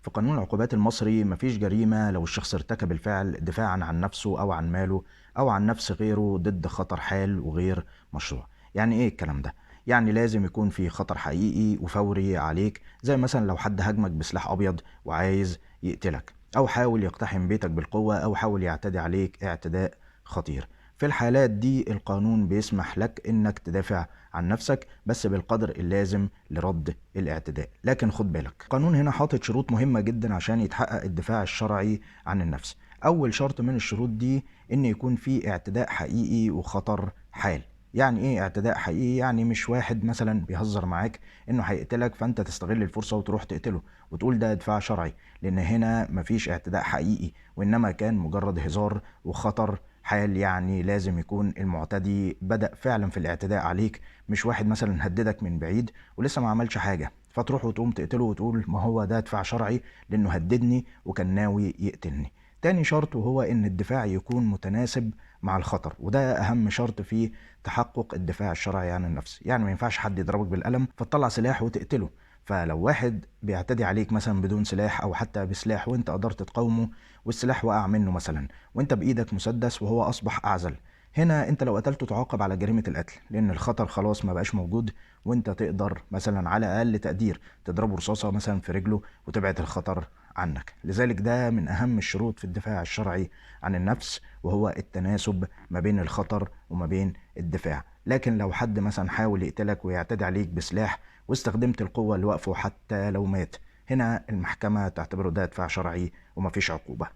في قانون العقوبات المصري مفيش جريمة لو الشخص ارتكب الفعل دفاعا عن نفسه أو عن ماله أو عن نفس غيره ضد خطر حال وغير مشروع. يعني إيه الكلام ده؟ يعني لازم يكون في خطر حقيقي وفوري عليك، زي مثلا لو حد هاجمك بسلاح أبيض وعايز يقتلك، أو حاول يقتحم بيتك بالقوة، أو حاول يعتدي عليك اعتداء خطير. في الحالات دي القانون بيسمح لك إنك تدافع عن نفسك، بس بالقدر اللازم لرد الاعتداء. لكن خد بالك، القانون هنا حاطط شروط مهمة جدا عشان يتحقق الدفاع الشرعي عن النفس. أول شرط من الشروط دي إن يكون في اعتداء حقيقي وخطر حال. يعني ايه اعتداء حقيقي؟ يعني مش واحد مثلا بيهزر معاك انه هيقتلك فانت تستغل الفرصة وتروح تقتله وتقول ده دفاع شرعي، لان هنا مفيش اعتداء حقيقي، وانما كان مجرد هزار وخطر حال. يعني لازم يكون المعتدي بدأ فعلا في الاعتداء عليك، مش واحد مثلا هددك من بعيد ولسه ما عملش حاجة فتروح وتقوم تقتله وتقول ما هو ده دفاع شرعي لانه هددني وكان ناوي يقتلني. تاني شرط وهو ان الدفاع يكون متناسب مع الخطر، وده اهم شرط في تحقق الدفاع الشرعي عن النفس. يعني ما ينفعش حد يضربك بالقلم فتطلع سلاح وتقتله. فلو واحد بيعتدي عليك مثلا بدون سلاح او حتى بسلاح وانت قدرت تقاومه والسلاح وقع منه مثلا وانت بايدك مسدس وهو اصبح اعزل، هنا انت لو قتلته تعاقب على جريمة القتل، لان الخطر خلاص ما بقاش موجود، وانت تقدر مثلا على اقل تقدير تضربه رصاصة مثلا في رجله وتبعد الخطر عنك. لذلك ده من اهم الشروط في الدفاع الشرعي عن النفس، وهو التناسب ما بين الخطر وما بين الدفاع. لكن لو حد مثلا حاول يقتلك ويعتدي عليك بسلاح واستخدمت القوة لوقفه حتى لو مات، هنا المحكمة تعتبره ده دفاع شرعي ومفيش عقوبة.